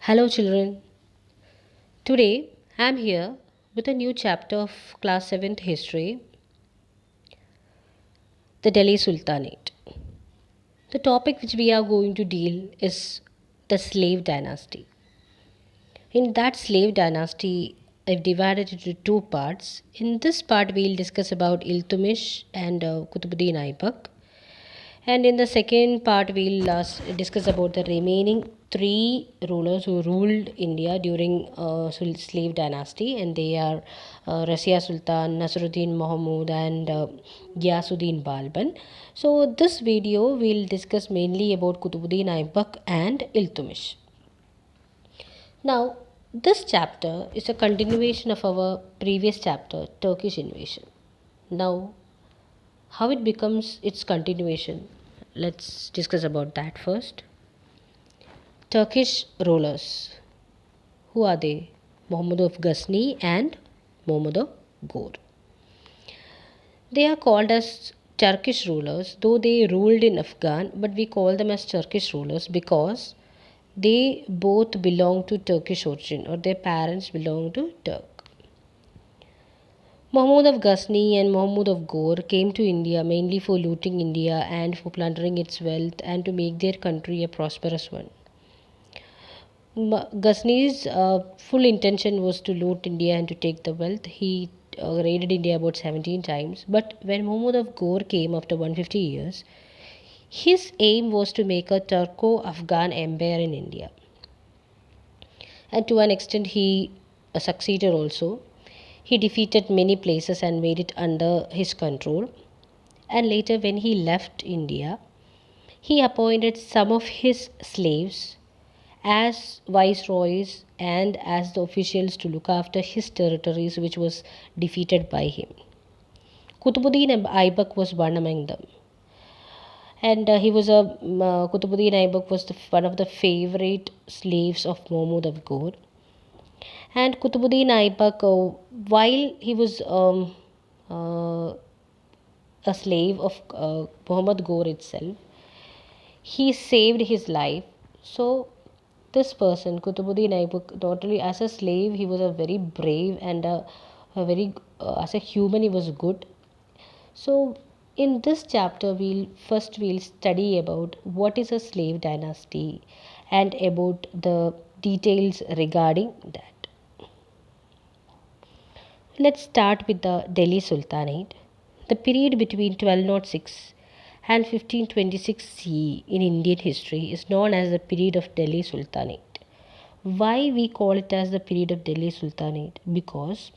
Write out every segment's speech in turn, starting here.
Hello, children. Today I'm here with a new chapter of Class 7th History, the Delhi Sultanate. The topic which we are going to deal is the slave dynasty. In that slave dynasty, I've divided it into two parts. In this part, we'll discuss about Iltutmish and Qutbuddin Aibak. And in the second part, we'll discuss about the remaining three rulers who ruled India during slave dynasty, and they are Rasia Sultan, Nasruddin Mahmud, and Ghiyasuddin Balban. So, this video will discuss mainly about Qutbuddin Aibak and Iltutmish. Now, this chapter is a continuation of our previous chapter, Turkish invasion. Now, how it becomes its continuation, let's discuss about that first. Turkish rulers. Who are they? Muhammad of Ghazni and Muhammad of Ghor. They are called as Turkish rulers, though they ruled in Afghan, but we call them as Turkish rulers because they both belong to Turkish origin, or their parents belong to Turk. Mahmud of Ghazni and Mahmud of Ghor came to India mainly for looting India and for plundering its wealth and to make their country a prosperous one. Ghazni's full intention was to loot India and to take the wealth. He raided India about 17 times. But when Mahmud of Ghor came after 150 years, his aim was to make a Turco-Afghan empire in India. And to an extent, he succeeded also. He defeated many places and made it under his control. And later, when he left India, he appointed some of his slaves as viceroys and as the officials to look after his territories, which was defeated by him. Qutbuddin Aibak was one among them. And Qutbuddin Aibak was one of the favorite slaves of Mahmud of Ghor. And Qutbuddin Aibak, while he was a slave of Muhammad Ghor itself, he saved his life. So this person, Qutbuddin Aibak, not only as a slave, he was a very brave and a very as a human, he was good. So in this chapter, we'll study about what is a slave dynasty and about the details regarding that. Let's start with the Delhi Sultanate. The period between 1206 and 1526 CE in Indian history is known as the period of Delhi Sultanate. Why we call it as the period of Delhi Sultanate? Because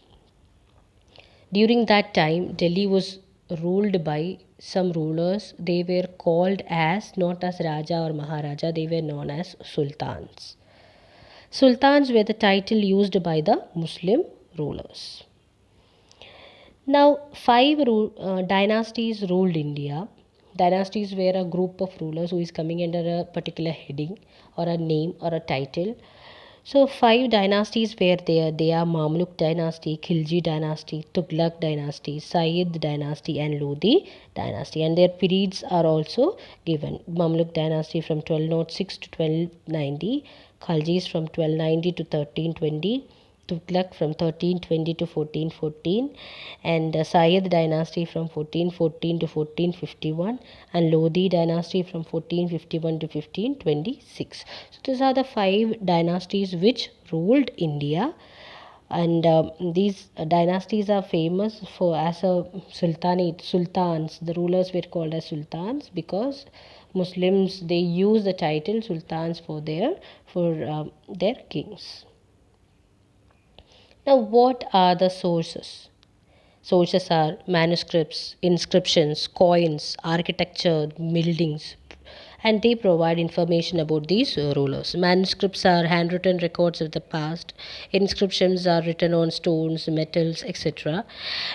during that time Delhi was ruled by some rulers. They were called as not as Raja or Maharaja, they were known as Sultans. Sultans were the title used by the Muslim rulers. Now, five dynasties ruled India. Dynasties were a group of rulers who is coming under a particular heading or a name or a title. So, five dynasties were there. They are Mamluk dynasty, Khilji dynasty, Tughlaq dynasty, Sayyid dynasty, and Lodi dynasty. And their periods are also given. Mamluk dynasty from 1206 to 1290, Khaljis from 1290 to 1320. Tughlaq from 1320 to 1414, and Sayyid dynasty from 1414 to 1451, and Lodi dynasty from 1451 to 1526. So these are the five dynasties which ruled India, and these dynasties are famous for as a sultanate. Sultans, the rulers were called as sultans because Muslims, they use the title sultans for their kings. Now, what are the sources? Sources are manuscripts, inscriptions, coins, architecture, buildings, and they provide information about these rulers. Manuscripts are handwritten records of the past, inscriptions are written on stones, metals, etc.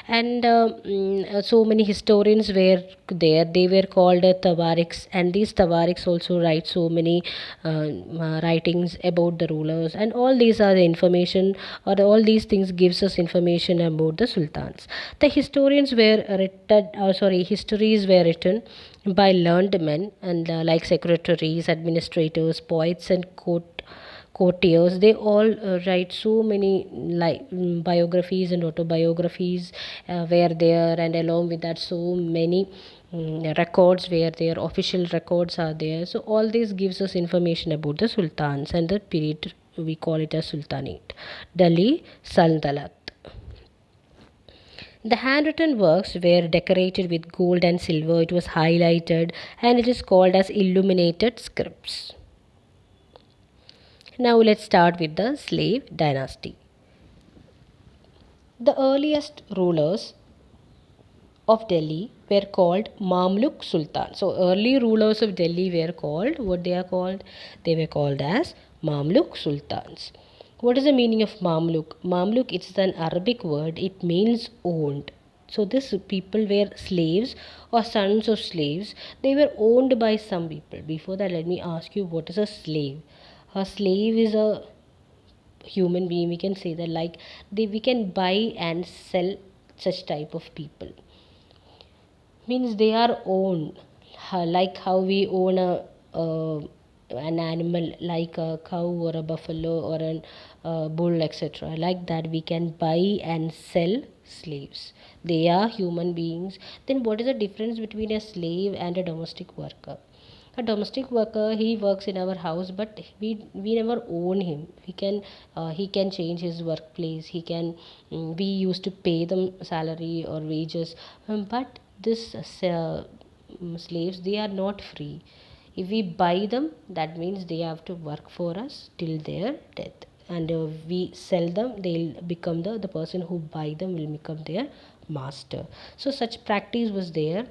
And so many historians were there. They were called tawarikhs, and these tawarikhs also write so many writings about the rulers, and all these are the information, or all these things gives us information about the sultans. The historians were written, histories were written by learned men and like secretaries, administrators, poets, and courtiers, they all write so many biographies and autobiographies were there, and along with that so many records where their official records are there. So all this gives us information about the sultans and the period we call it as sultanate. Delhi Saltanat. The handwritten works were decorated with gold and silver. It was highlighted and it is called as illuminated scripts. Now let's start with the slave dynasty. The earliest rulers of Delhi were called Mamluk Sultan. So early rulers of Delhi were called, what they are called? They were called as Mamluk Sultans. What is the meaning of Mamluk? Mamluk, it's an Arabic word. It means owned. So these people were slaves or sons of slaves. They were owned by some people. Before that, let me ask you, what is a slave? A slave is a human being. We can say that, like, we can buy and sell such type of people. Means they are owned, like how we own an animal like a cow or a buffalo or an bull, etc. Like that we can buy and sell slaves. They are human beings. Then what is the difference between a slave and a domestic worker? A domestic worker, he works in our house, but we never own him. He can change his workplace. We used to pay them salary or wages, but this slaves, they are not free. If we buy them, that means they have to work for us till their death, and we sell them, they'll become the person who buy them will become their master. So such practice was there,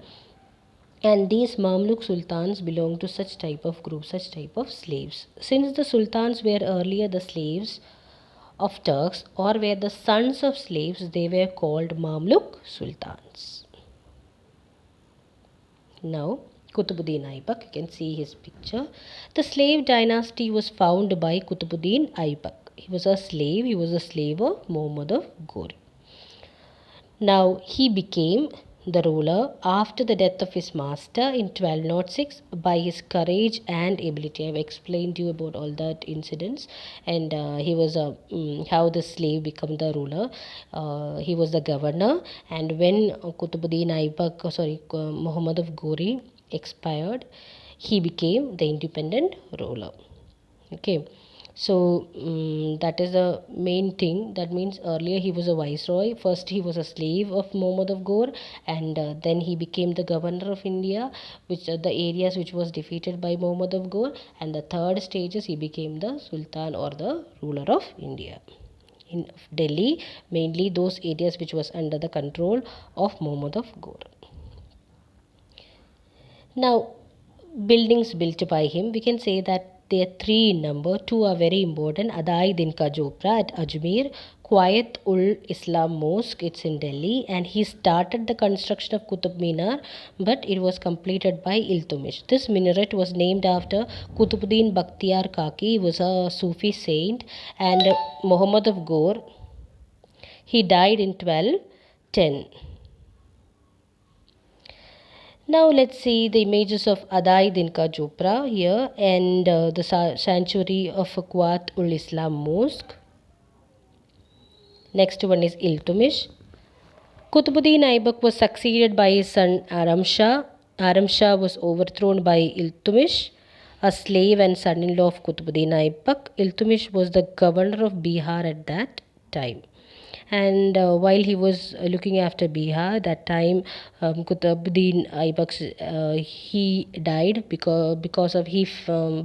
and these Mamluk sultans belonged to such type of group, such type of slaves. Since the sultans were earlier the slaves of Turks or were the sons of slaves, they were called Mamluk sultans. Now, Qutbuddin Aibak, you can see his picture. The slave dynasty was founded by Qutbuddin Aibak. He was a slave. He was a slave of Muhammad of Ghori. Now, he became the ruler after the death of his master in 1206 by his courage and ability. I've explained to you about all that incidents, and he was how the slave became the ruler. He was the governor, and when Qutbuddin Aibak, Muhammad of Ghori expired, he became the independent ruler. Okay. So that is the main thing. That means earlier he was a viceroy. First he was a slave of Muhammad of Ghor, and then he became the governor of India, which are the areas which was defeated by Muhammad of Ghor. And the third stage is he became the Sultan or the ruler of India. In Delhi, mainly those areas which was under the control of Muhammad of Ghor. Now, buildings built by him, we can say that there are three in number. Two are very important. Adai Din Ka Jhopra at Ajmer, Quiet ul Islam Mosque, it's in Delhi, and he started the construction of Qutub Minar, but it was completed by Iltutmish. This minaret was named after Qutbuddin Bakhtiar Kaki. He was a Sufi saint, and Muhammad of Ghor, he died in 1210. Now let's see the images of Adai Din Ka Jhopra here, and the sanctuary of Quwat ul Islam Mosque. Next one is Iltutmish. Qutbuddin Aibak was succeeded by his son Aram Shah. Aram Shah was overthrown by Iltutmish, a slave and son-in-law of Qutbuddin Aibak. Iltutmish was the governor of Bihar at that time. And while he was looking after Bihar, that time Qutbuddin Aibak he died because of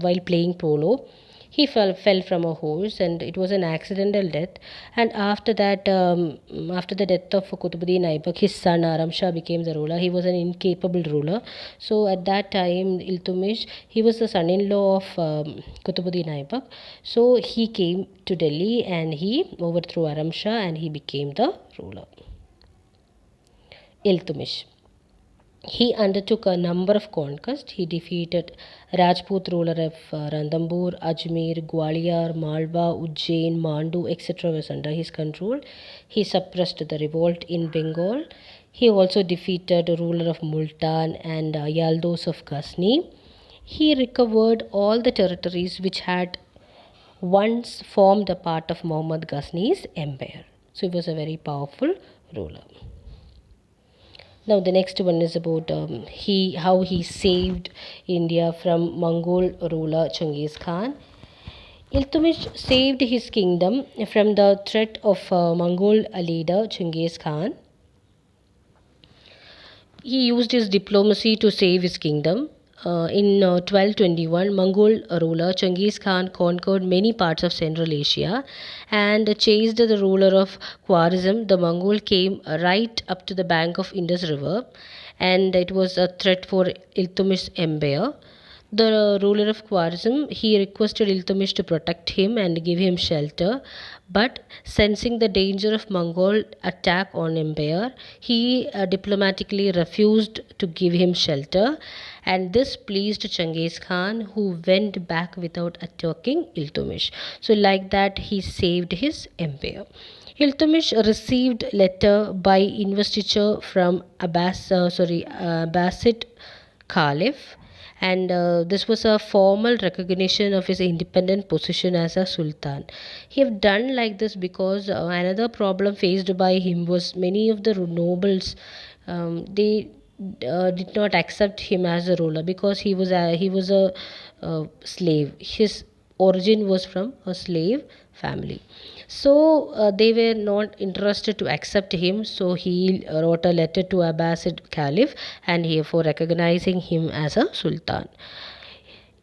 while playing polo, he fell from a horse, and it was an accidental death. And after that, after the death of Qutbuddin Aibak, his son Aram Shah became the ruler. He was an incapable ruler. So at that time, Iltutmish, he was the son-in-law of Qutbuddin Aibak. So he came to Delhi and he overthrew Aram Shah and he became the ruler. Iltutmish. He undertook a number of conquests. He defeated Rajput ruler of Ranthambore, Ajmer, Gwalior, Malwa, Ujjain, Mandu, etc. was under his control. He suppressed the revolt in Bengal. He also defeated the ruler of Multan and Yaldos of Ghazni. He recovered all the territories which had once formed a part of Muhammad Ghazni's empire. So he was a very powerful ruler. Now the next one is about how he saved India from Mongol ruler Genghis Khan. Iltutmish saved his kingdom from the threat of Mongol leader Genghis Khan. He used his diplomacy to save his kingdom. In 1221, Mongol ruler Genghis Khan conquered many parts of Central Asia and chased the ruler of Khwarezm. The Mongol came right up to the bank of Indus River, and it was a threat for Iltutmish's empire. The ruler of Khwarezm, he requested Iltutmish to protect him and give him shelter, but sensing the danger of Mongol attack on empire, he diplomatically refused to give him shelter, and this pleased Genghis Khan, who went back without attacking Iltutmish. So like that, he saved his empire. Iltutmish received letter by investiture from Abbasid Caliph, and this was a formal recognition of his independent position as a sultan. He have done like this because another problem faced by him was many of the nobles, they did not accept him as a ruler because he was a slave. His origin was from a slave family, so they were not interested to accept him. So he wrote a letter to Abbasid Caliph, and he for recognizing him as a sultan.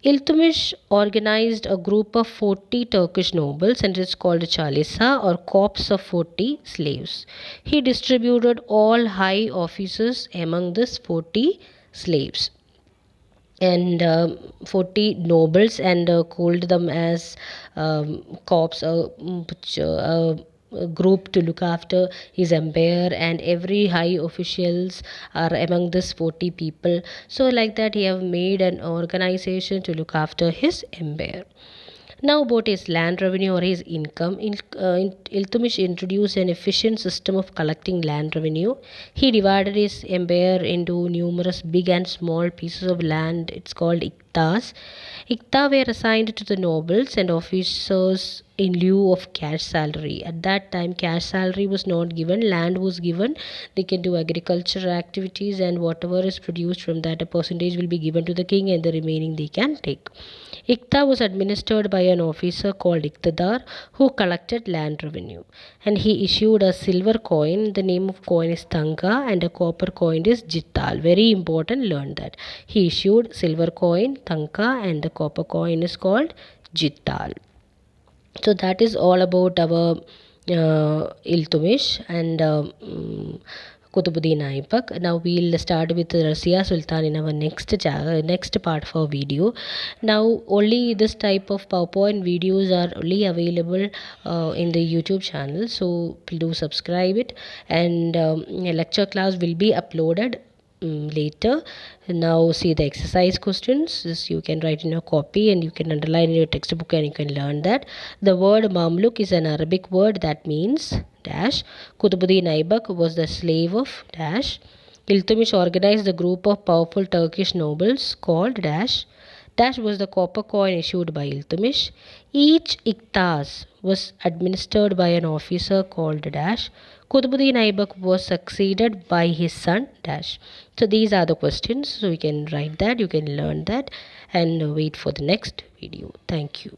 Iltutmish organized a group of 40 Turkish nobles, and it's called Chalisa, or corps of 40 slaves. He distributed all high offices among these 40 slaves and 40 nobles, and called them as corps, a group to look after his empire, and every high officials are among this 40 people. So like that, he have made an organization to look after his empire. Now about his land revenue or his income, Iltutmish introduced an efficient system of collecting land revenue. He divided his empire into numerous big and small pieces of land. It's called iktas. Ikta were assigned to the nobles and officers in lieu of cash salary. At that time, cash salary was not given, land was given. They can do agricultural activities, and whatever is produced from that, a percentage will be given to the king, and the remaining they can take. Ikta was administered by an officer called Iktidar, who collected land revenue, and he issued a silver coin. The name of coin is Tanka, and a copper coin is Jittal. Very important, learn that. He issued silver coin Tanka, and the copper coin is called Jittal. So that is all about our Iltutmish and Qutbuddin Aibak. Now we'll start with Razia Sultan in our next part of our video. Now only this type of PowerPoint videos are only available in the YouTube channel, so please do subscribe it, and a lecture class will be uploaded later. Now see the exercise questions. This you can write in your copy, and you can underline in your textbook, and you can learn that. The word Mamluk is an Arabic word that means dash. Qutbuddin Aibak was the slave of dash. Iltutmish organized a group of powerful Turkish nobles called dash. Dash was the copper coin issued by Iltutmish. Each iktas was administered by an officer called dash. Qutbuddin Aibak was succeeded by his son dash. So these are the questions. So you can write that, you can learn that, and wait for the next video. Thank you.